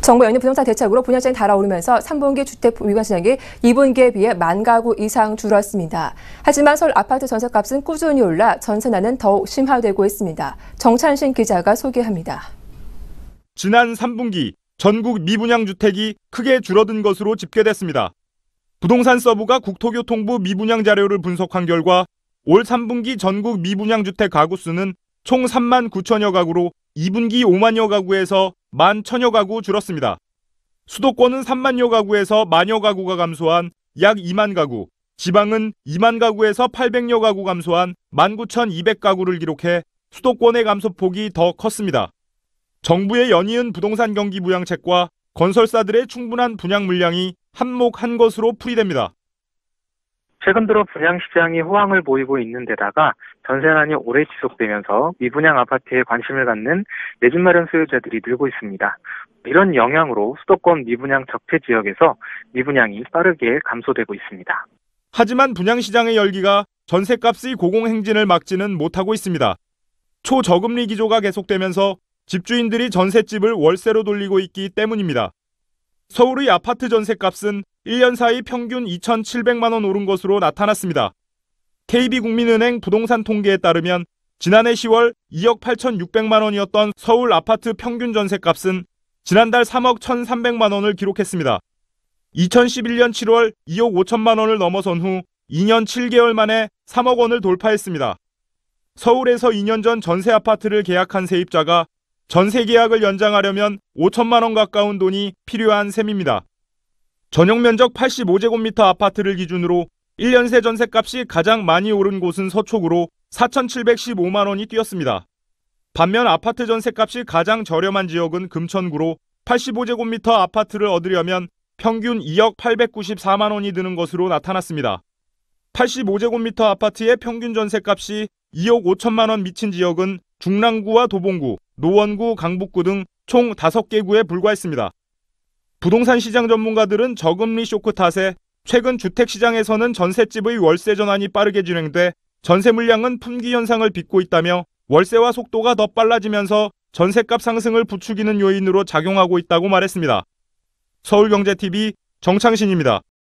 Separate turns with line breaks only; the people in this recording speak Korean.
정부 연휴 부동산 대책으로 분양장이 달아오르면서 3분기 주택 미분 시장이 2분기에 비해 10,000가구 이상 줄었습니다. 하지만 서울 아파트 전셋값은 꾸준히 올라 전세난은 더욱 심화되고 있습니다. 정찬신 기자가 소개합니다.
지난 3분기 전국 미분양 주택이 크게 줄어든 것으로 집계됐습니다. 부동산 서브가 국토교통부 미분양 자료를 분석한 결과 올 3분기 전국 미분양 주택 가구 수는 총 39,000여 가구로 2분기 50,000여 가구에서 11,000여 가구 줄었습니다. 수도권은 30,000여 가구에서 10,000여 가구가 감소한 약 20,000 가구, 지방은 20,000 가구에서 800여 가구 감소한 19,200가구를 기록해 수도권의 감소폭이 더 컸습니다. 정부의 연이은 부동산 경기 부양책과 건설사들의 충분한 분양 물량이 한몫한 것으로 풀이됩니다.
최근 들어 분양 시장이 호황을 보이고 있는 데다가 전세난이 오래 지속되면서 미분양 아파트에 관심을 갖는 내 집 마련 수요자들이 늘고 있습니다. 이런 영향으로 수도권 미분양 적재 지역에서 미분양이 빠르게 감소되고 있습니다.
하지만 분양시장의 열기가 전셋값의 고공행진을 막지는 못하고 있습니다. 초저금리 기조가 계속되면서 집주인들이 전셋집을 월세로 돌리고 있기 때문입니다. 서울의 아파트 전셋값은 1년 사이 평균 2,700만 원 오른 것으로 나타났습니다. KB국민은행 부동산 통계에 따르면 지난해 10월 2억 8,600만 원이었던 서울 아파트 평균 전셋값은 지난달 3억 1,300만 원을 기록했습니다. 2011년 7월 2억 5천만 원을 넘어선 후 2년 7개월 만에 3억 원을 돌파했습니다. 서울에서 2년 전 전세 아파트를 계약한 세입자가 전세 계약을 연장하려면 5천만 원 가까운 돈이 필요한 셈입니다. 전용 면적 85제곱미터 아파트를 기준으로 1년 새 전셋값이 가장 많이 오른 곳은 서초구로 4,715만 원이 뛰었습니다. 반면 아파트 전셋값이 가장 저렴한 지역은 금천구로 85제곱미터 아파트를 얻으려면 평균 2억 894만 원이 드는 것으로 나타났습니다. 85제곱미터 아파트의 평균 전셋값이 2억 5천만 원 미친 지역은 중랑구와 도봉구, 노원구, 강북구 등 총 5개 구에 불과했습니다. 부동산 시장 전문가들은 저금리 쇼크 탓에 최근 주택시장에서는 전셋집의 월세 전환이 빠르게 진행돼 전세 물량은 품귀 현상을 빚고 있다며 월세와 속도가 더 빨라지면서 전셋값 상승을 부추기는 요인으로 작용하고 있다고 말했습니다. 서울경제TV 정창신입니다.